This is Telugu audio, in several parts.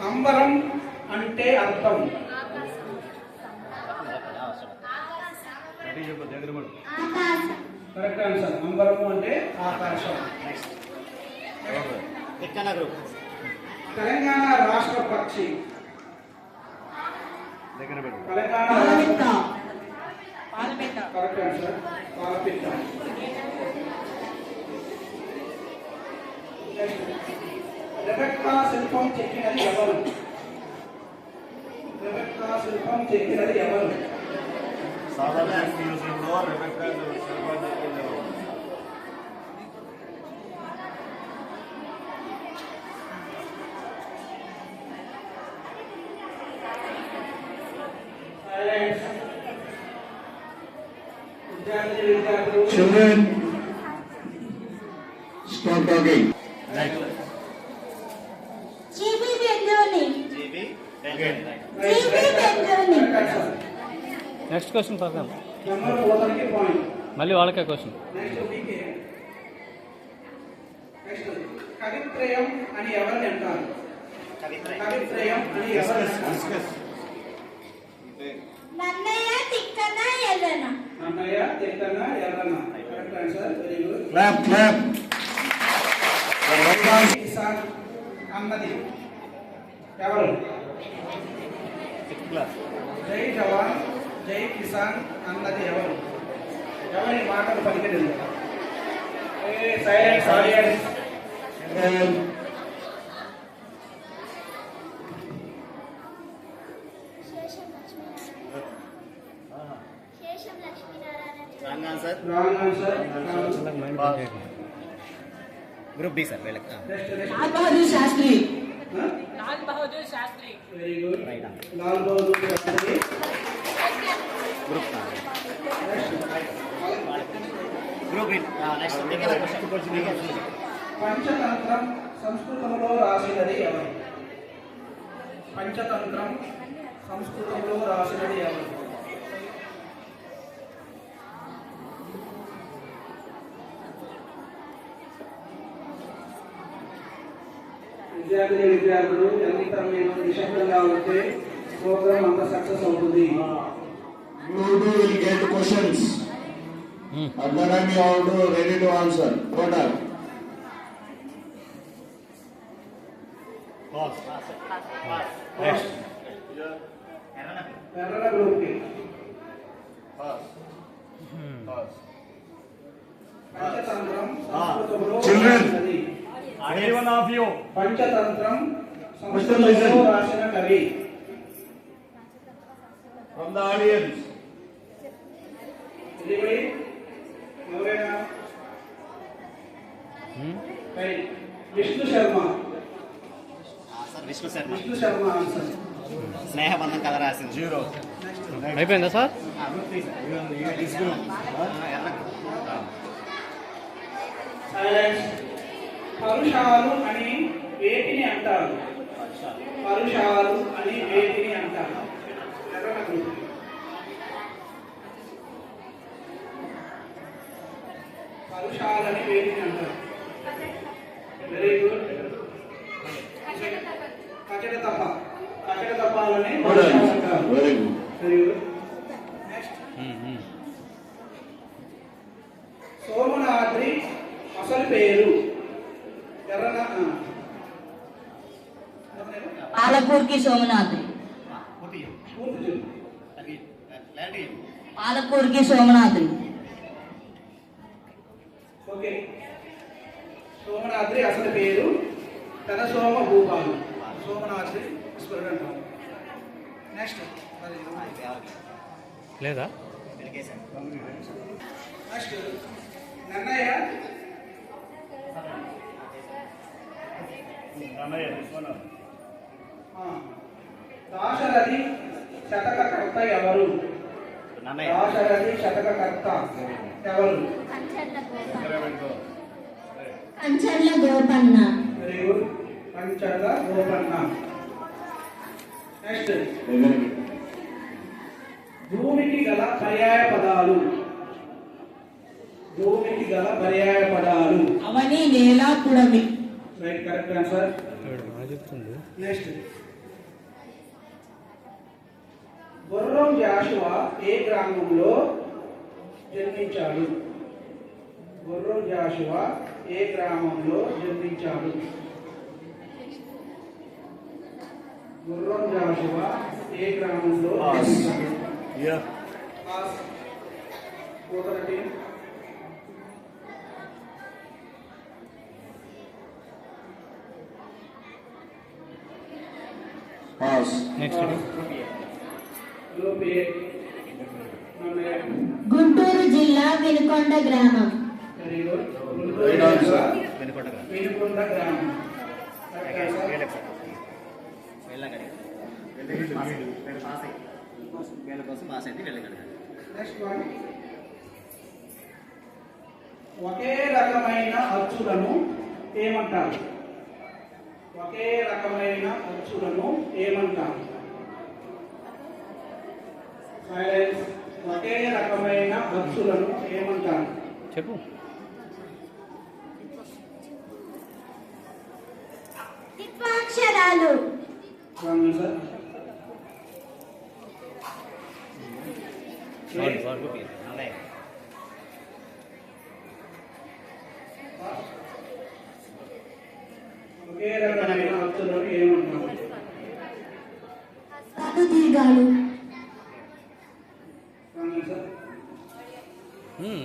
అంబరం అంటే అర్థం. Correct answer. అంబరము అంటే ఆకాశం. తెలంగాణ రాష్ట్ర పక్షి. Telangana correct answer. పాలపిట్ట. రెబెక్కా శిల్పం చెక్కినది ఎవరు? రెబెక్కా శిల్పం చెక్కినది ఎవరు? Children, stop talking. Next question పక్కన మళ్ళీ వాళ్ళకే క్వశ్చన్. కవిత్రయం అని ఎవరిని అంటారు? కవిత్రయం అని ఎవరిని అంటారు? Nannaya Tikkana Errana. Nannaya Tikkana Errana. Correct answer. Very good. Clap, clap. కిసాన్ అన్నది ఎవరు? జై జవాన్ జై కిసాన్ అన్నది ఎవరు? ఎవరి మాటలు పలికినది? Silence audience. Wrong answer. Group B sir वेलक Lal Bahadur Shastri. Lal Bahadur Shastri. Very good. Lal Bahadur Shastri. Group group B next question. Panchatantra సంస్కృతంలో రాసినది ఎవరు? పంచతంత్రం సంస్కృతంలో రాసినది ఎవరు? విద్యార్థులు ఎంత మీరు నిశ్శబ్దంగా ఉంటే ప్రోగ్రామ్ అంత సక్సెస్ అవుతుంది. You two will get questions. At the time you are ready to answer. What are? Next Errana group కి పంచతంత్రం సంస్కృతంలో Children. రాసినది. Anyone of you? Panchatantram సంస్కృతంలో రాసిన కవి. From the audience. Anybody? ఎవరైనా? విష్ణు శర్మ. सर विष्णु शर्मा. విష్ణు శర్మ ఆన్సర్. स्नेह बंधन कलर राసింది 0. అయిపోయిందా సార్? సైలెన్స్. పరుషాలు అని వేటిని అంటారు? పరుషాలు అని వేటిని అంటారు? ఎర్రన గ్రూప్. పరుషాలని వేటిని అంటారు? Very good. కచడ తప్ప. కచడ తప్పాలని పరుషాలు అంటారు. Very good. Very good. Next Somanadri అసలు పేరు? ఎర్రన पालकपुर की सोमनाथ्री. పూర్తి చెప్పు. पालकपुर की सोमनाथ्री. ఓకే. సోమనాద్రి అసలు పేరు తన సోమ భూపాలు. సోమనాద్రి స్వరం అంటారు. నెక్స్ట్ లేదా? నెక్స్ట్ నన్నయ్య దాశరథి శతకకర్త ఎవరు? దాశరథి శతకకర్త ఎవరు? Kancharla Gopanna. Very good. Pancharla Gopanna. Next భూమికి గల పర్యాయ పదాలు. భూమికి గల పర్యాయ పదాలు. అవని నేల పుడమి. Right correct answer. Next Gurram Jashuva ఏ గ్రామంలో జన్మించాడు? గుర్రం జాషువా ఏ గ్రామంలో జన్మించాడు? గుర్రం జాషువా ఏ గ్రామంలో జన్మించాడు? Pass. Voter team. Pass. Group A. Number Guntur జిల్లా వినుకొండ గ్రామం. Very good. Right answer. Venukonda గ్రామం. వినుకొండ గ్రామం. Correct answer. వీళ్ళ కోసం పాస్ అయితే వెళ్ళగలిగారు. Next one. ఒకే రకమైన అచ్చులను ఏమంటారు? ఒకే రకమైన అచ్చులను ఏమంటారు? సైలెన్స్. ఒకే రకమైన అచ్చులను ఏమంటారు? చెప్పు. ద్విత్వాక్షరాలు. Wrong answer. అలాగే ఒకే రకమైన అచ్చులను ఏమంటారు? పదు దీర్ఘాలు. Wrong answer.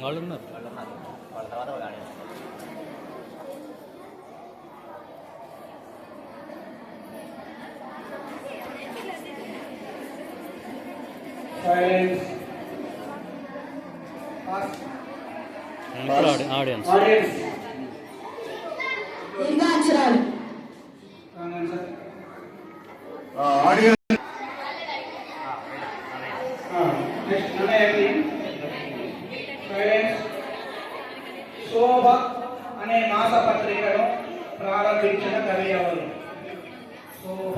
వాళ్ళు ఉన్నారు. వాళ్ళు ఉన్నారు. వాళ్ళ తర్వాత వాళ్ళు ఆడారు. సైలెన్స్. పాస్. ఆడియన్స్. ఆడియన్స్. దీర్ఘాక్షరాలు. Wrong answer. Audience. నెక్స్ట్ అన్నయ్య. సైలెన్స్. శోభ అనే మాసపత్రికను ప్రారంభించిన కవి ఎవరు? శోభ.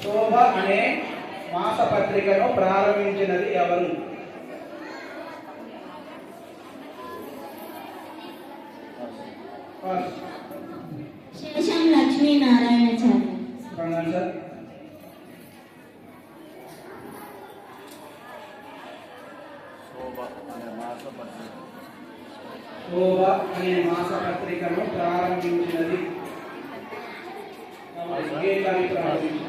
శోభ అనే మాసపత్రికను ప్రారంభించినది ఎవరు? ఫస్ట్. శేషం లక్ష్మీనారాయణచారి. Wrong answer. శోభ అనే మాసపత్రికను ప్రారంభించినది ఏ కవి ప్రారంభించారు?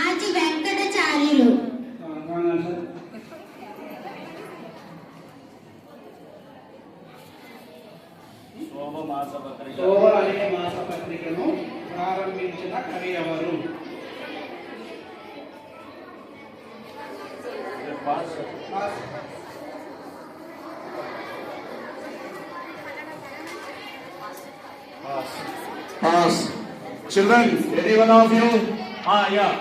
ఆచి వెంకటాచార్యులు. Wrong answer. శోభ అనే మాసపత్రికను ప్రారంభించిన కవి ఎవరు? Pass. Pass. Children, any one of you? Yeah.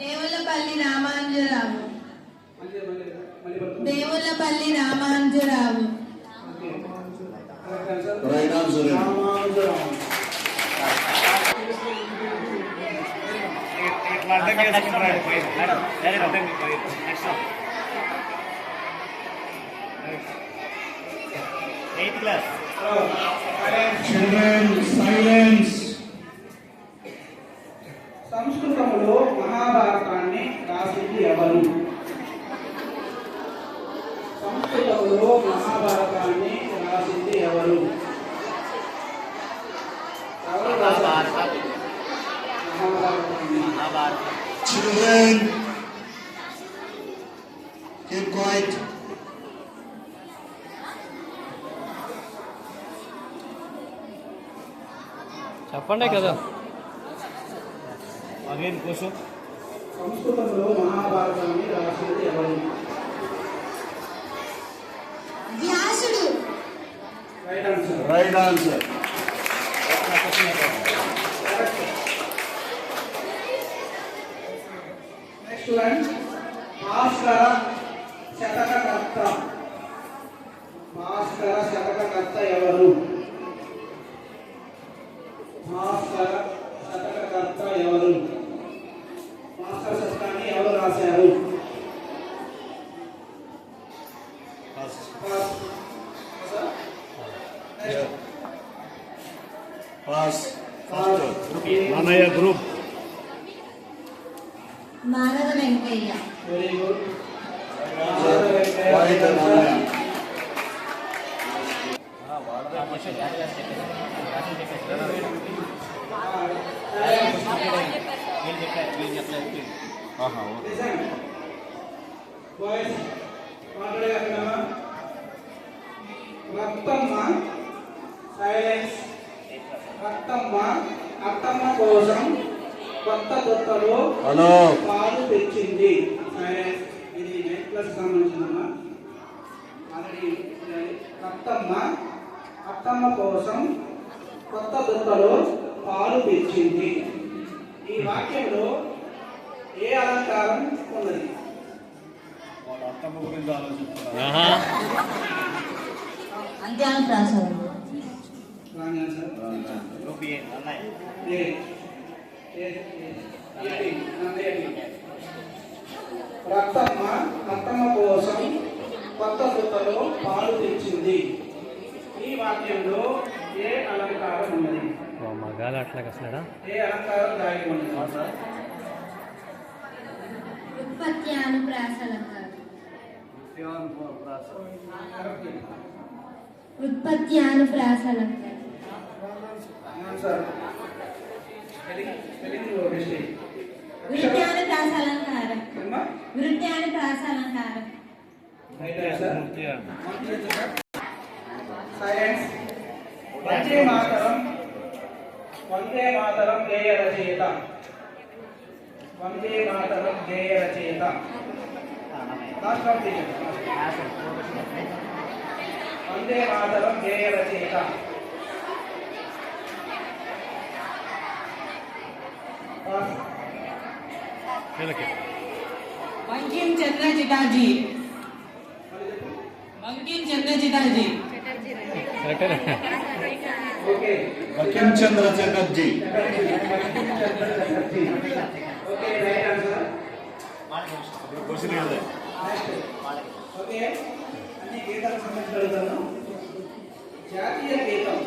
Devulapalli Ramanjarao. మళ్ళీ పడుతుంది. Devulapalli Ramanjarao. Okay. Correct answer. Right answer. Ramanujarao. Madam very good. Next 8th class. Children, silence. సంస్కృతంలో మహాభారతాన్ని రాసింది ఎవరు? సంస్కృతంలో మహాభారతాన్ని రాసింది ఎవరు? ఎవరు రాశారు మహాభారతాన్ని? Children, keep quiet. చెప్పండి కదా. Again question. సంస్కృతంలో మహాభారతాన్ని రాసింది ఎవరు? వ్యాసుడు. Right answer. Right answer. Next one Bhaskara శతకకర్త. భాస్కర శతకకర్త ఎవరు? భాస్కర శతకకర్త ఎవరు? భాస్కర శతకాన్ని ఎవరు రాశారు? Pass. Manaya group. Manava Venkayya. Very good. White and Manaya. Boys మాట్లాడగలమా? రక్తమ్మ సైలెన్స్. రక్తమ్మ అత్తమ్మ కోసం కొత్త దొత్తలో Hello. పాలు తెచ్చింది. సైలెన్స్. ఇది 9th క్లాస్ సంబంధించిందమ్మా. ఆల్రెడీ రక్తమ్మ అత్తమ్మ కోసం కొత్త దొత్తలో పాలు తెచ్చింది. ఈ వాక్యంలో ఏ అలంకారం ఉన్నది? అంత్యానుప్రాసం. Wrong answer. రక్తమ్మ అత్తమ్మ కోసం కొత్త దొత్తలో పాలు తెచ్చింది. ఈ వాక్యంలో ఏ అలంకారం ఉన్నది? మగాలు అట్లా కసలేడా? ఏ అలంకారం దాగి ఉన్నది? ఉత్పత్త్యానుప్రాసాలంకారం. ఉత్పత్త్యానుప్రాసాలంకారం. ఆన్సర్. Spelling mistake. వృత్యానుప్రాసాలంకారం. అమ్మా వృత్యానుప్రాసాలంకారం. Right answer. Silence. Vande Mataram. Vande Mataram గేయ రచయిత. వందే మాతరం గేయ రచయిత. Last competition. వందే మాతరం గేయ రచయిత. Bankim Chandra Chatterjee. Bankim Chandra Chatterjee. Okay Bankim Chandra Chatterjee. Okay right answer. Okay అన్ని గీతాలకు సంబంధించి అడుగుతాను. జాతీయ గీతం.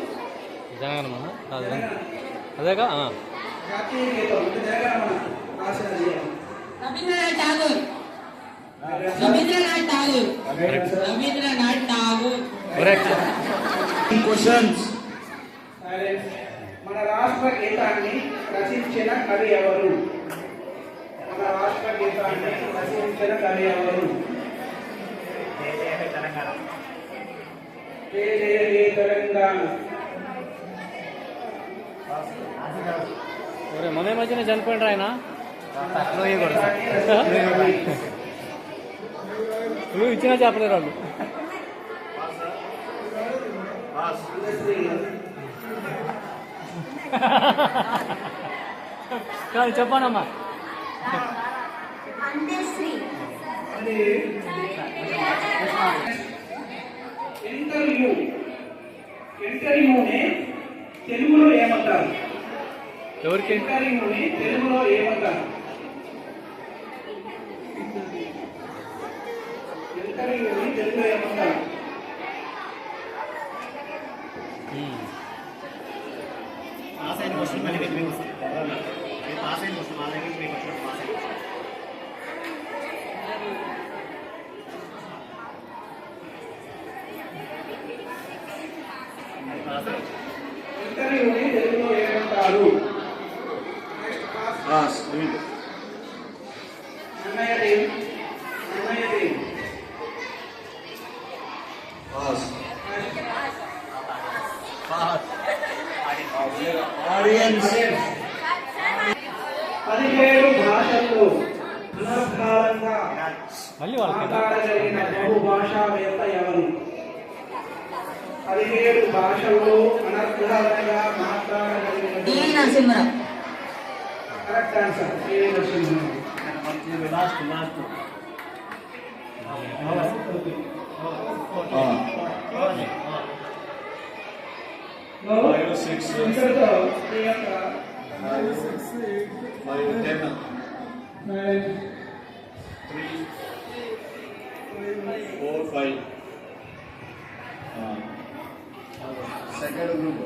జనగణమన అదేగా జాతీయ గీతం అంటే జనగణమన రాసినది. Rabindranath Tagore. Rabindranath Tagore. Rabindranath Tagore. Correct. Questions. Silence. మన రాష్ట్ర గీతాన్ని రచించిన కవి ఎవరు? మన రాష్ట్ర గీతాన్ని రచించిన కవి ఎవరు? తెలంగాణ. జయ జయ హే తెలంగాణ. ఒరే మొన్న మధ్యన చనిపోయినరా ఆయన నువ్వు ఇచ్చినా చెప్పలేరు వాళ్ళు. కానీ చెప్పానమ్మా. అంత్యశ్రీ. ఇంటర్వ్యూ. ఇంటర్వ్యూని తెలుగులో ఏమంటారు? ఎవరికి? ఇంటర్వ్యూని తెలుగులో ఏమంటారు? ఇంటర్వ్యూని తెలుగులో ఏమంటారు? పాస్ అయిన క్వశ్చన్ మళ్ళీ మీకు పాస్ అయిన క్వశ్చన్ మా దగ్గర మీకు వచ్చిన పాస్ అయిన ఇంటర్వ్యూని తెలుగులో ఏమంటారు? Pass. Read. అన్నయ్య టీం. అన్నయ్య టీం. Pass. Audience. 17 భాషల్లో అనర్గళంగా మళ్ళీ వాళ్ళకి మాట్లాడగలిగిన బహుభాషావేత్త ఎవరు? 17 భాషల్లో అనర్గళంగా మాట్లాడగలిగిన డి నరసింహరావు. కరెక్ట్ ఆన్సర్ ఏ Narasimha Rao. Last last Five, six, ఇంతటితో ఈ యొక్క 5, 10, 4, 5. Second group.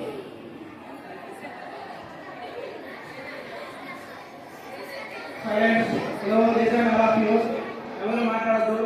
Silence. Hello listen all of you. ఎవరు మాట్లాడద్దు.